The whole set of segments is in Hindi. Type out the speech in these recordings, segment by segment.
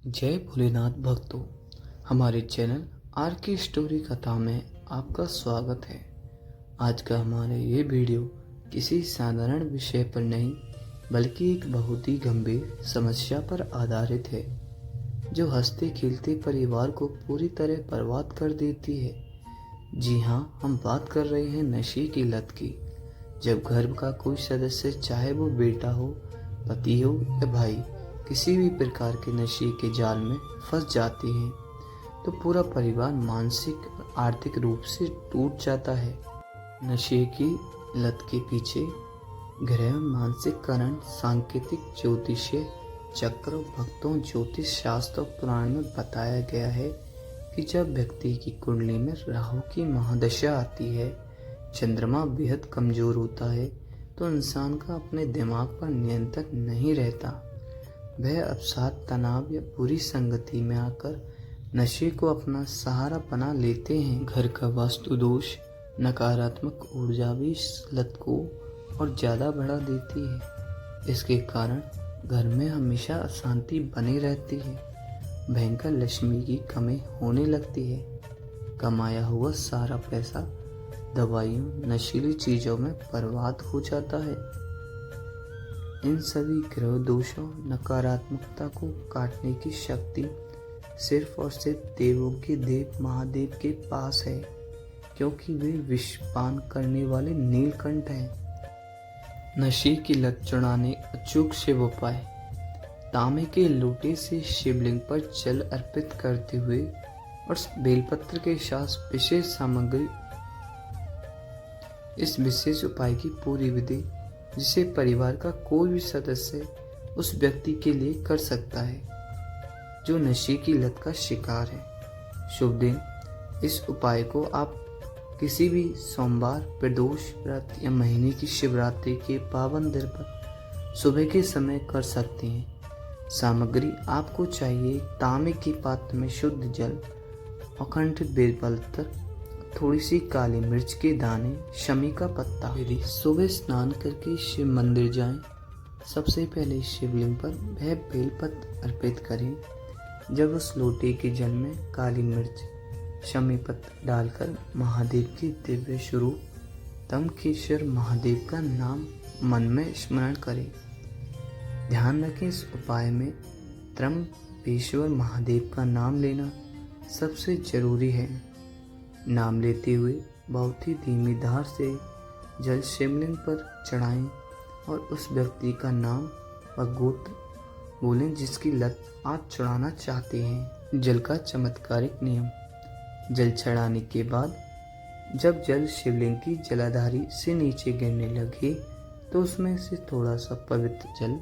जय भोलेनाथ भक्तों, हमारे चैनल आर की स्टोरी कथा में आपका स्वागत है। आज का हमारा ये वीडियो किसी साधारण विषय पर नहीं बल्कि एक बहुत ही गंभीर समस्या पर आधारित है जो हंसते खेलते परिवार को पूरी तरह बर्बाद कर देती है। जी हाँ, हम बात कर रहे हैं नशे की लत की। जब घर का कोई सदस्य, चाहे वो बेटा हो, पति हो या भाई, किसी भी प्रकार के नशे के जाल में फंस जाते हैं तो पूरा परिवार मानसिक और आर्थिक रूप से टूट जाता है। नशे की लत के पीछे गहरा मानसिक कारण सांकेतिक ज्योतिषीय चक्र, भक्तों, ज्योतिष शास्त्र और पुराण में बताया गया है कि जब व्यक्ति की कुंडली में राहु की महादशा आती है, चंद्रमा बेहद कमजोर होता है, तो इंसान का अपने दिमाग पर नियंत्रण नहीं रहता। वह अवसाद, तनाव या बुरी संगति में आकर नशे को अपना सहारा बना लेते हैं। घर का वास्तु दोष, नकारात्मक ऊर्जा भी इस लत को और ज़्यादा बढ़ा देती है। इसके कारण घर में हमेशा अशांति बनी रहती है, भयंकर लक्ष्मी की कमी होने लगती है। कमाया हुआ सारा पैसा दवाइयों, नशीली चीज़ों में बर्बाद हो जाता है। इन सभी ग्रह दोषों, नकारात्मकता को काटने की शक्ति सिर्फ और सिर्फ देवों के देव महादेव के पास है, क्योंकि वे विषपान करने वाले नीलकंठ हैं। नशे की लत छुड़ाने अचूक शिव उपाय। तांबे के लोटे से शिवलिंग पर जल अर्पित करते हुए और बेलपत्र के साथ विशेष सामग्री। इस विशेष उपाय की पूरी विधि जिसे परिवार का कोई भी सदस्य उस व्यक्ति के लिए कर सकता है जो नशे की लत का शिकार है। शुभ दिन। इस उपाय को आप किसी भी सोमवार, प्रदोष व्रत या महीने की शिवरात्रि के पावन दिन पर सुबह के समय कर सकते हैं। सामग्री आपको चाहिए: तांबे के पात्र में शुद्ध जल, अखंड बेलपत्र, थोड़ी सी काली मिर्च के दाने, शमी का पत्ता। यदि सुबह स्नान करके शिव मंदिर जाएं, सबसे पहले शिवलिंग पर वह बेलपत्र अर्पित करें। जब उस लोटे के जल में काली मिर्च, शमी पत्र डालकर महादेव के दिव्य स्वरूप तमकेश्वर महादेव का नाम मन में स्मरण करें। ध्यान रखें, इस उपाय में त्र्यंबकेश्वर महादेव का नाम लेना सबसे जरूरी है। नाम लेते हुए बहुत ही धीमी धार से जल शिवलिंग पर चढ़ाएं और उस व्यक्ति का नाम व गोत्र बोलें जिसकी लत आप छुड़ाना चाहते हैं। जल का चमत्कारिक नियम। जल चढ़ाने के बाद जब जल शिवलिंग की जलाधारी से नीचे गिरने लगे तो उसमें से थोड़ा सा पवित्र जल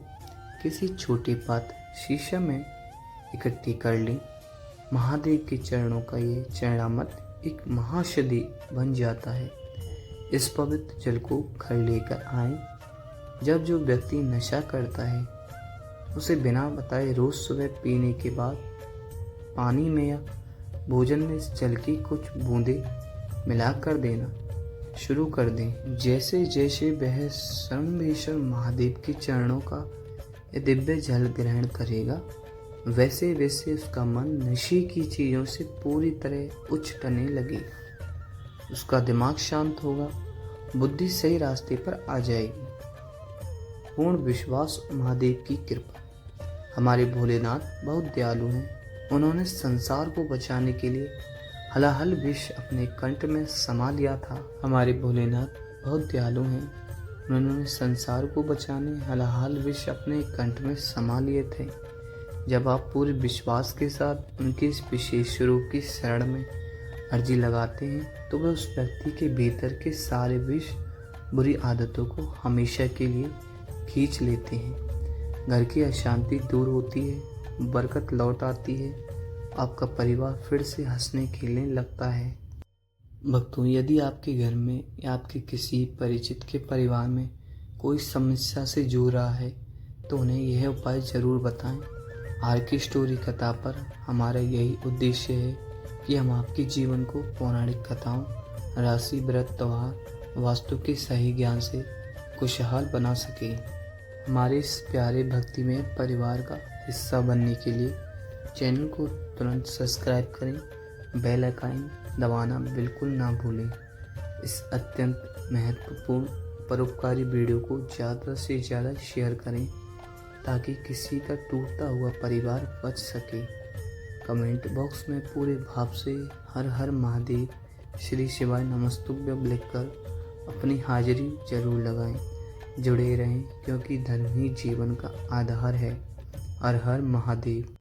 किसी छोटे पात्र, शीशा में इकट्ठी कर लें। महादेव के चरणों का ये चरणामृत एक महाशक्ति बन जाता है। इस पवित्र जल को घर लेकर आए। जब जो व्यक्ति नशा करता है उसे बिना बताए रोज सुबह पीने के बाद पानी में या भोजन में इस जल की कुछ बूंदें मिलाकर देना शुरू कर दें। जैसे जैसे वह सर्वेश्वर महादेव के चरणों का यह दिव्य जल ग्रहण करेगा, वैसे वैसे उसका मन नशे की चीज़ों से पूरी तरह उछटने लगेगा। उसका दिमाग शांत होगा, बुद्धि सही रास्ते पर आ जाएगी। पूर्ण विश्वास महादेव की कृपा। हमारे भोलेनाथ बहुत दयालु हैं। उन्होंने संसार को बचाने के लिए हलाहल विष अपने कंठ में समा लिया था। हमारे भोलेनाथ बहुत दयालु हैं। उन्होंने संसार को बचाने हलाहल विष अपने कंठ में समा लिए थे। जब आप पूरे विश्वास के साथ उनके इस विशेष स्वरूप की शरण में अर्जी लगाते हैं तो वह उस व्यक्ति के भीतर के सारे विष, बुरी आदतों को हमेशा के लिए खींच लेते हैं। घर की अशांति दूर होती है, बरकत लौट आती है, आपका परिवार फिर से हंसने खेलने लगता है। भक्तों, यदि आपके घर में या आपके किसी परिचित के परिवार में कोई समस्या से जूझ रहा है तो उन्हें यह उपाय ज़रूर बताएं। आर की स्टोरी कथा पर हमारा यही उद्देश्य है कि हम आपके जीवन को पौराणिक कथाओं, राशि, व्रत, त्योहार, वास्तु के सही ज्ञान से खुशहाल बना सकें। हमारे इस प्यारे भक्तिमय परिवार का हिस्सा बनने के लिए चैनल को तुरंत सब्सक्राइब करें, बेल आइकन दबाना बिल्कुल ना भूलें। इस अत्यंत महत्वपूर्ण परोपकारी वीडियो को ज़्यादा से ज़्यादा शेयर करें ताकि किसी का टूटता हुआ परिवार बच सके। कमेंट बॉक्स में पूरे भाव से हर हर महादेव, श्री शिवाय नमस्तुभ्यं लिखकर अपनी हाजिरी जरूर लगाएं। जुड़े रहें क्योंकि धर्म ही जीवन का आधार है। हर हर महादेव।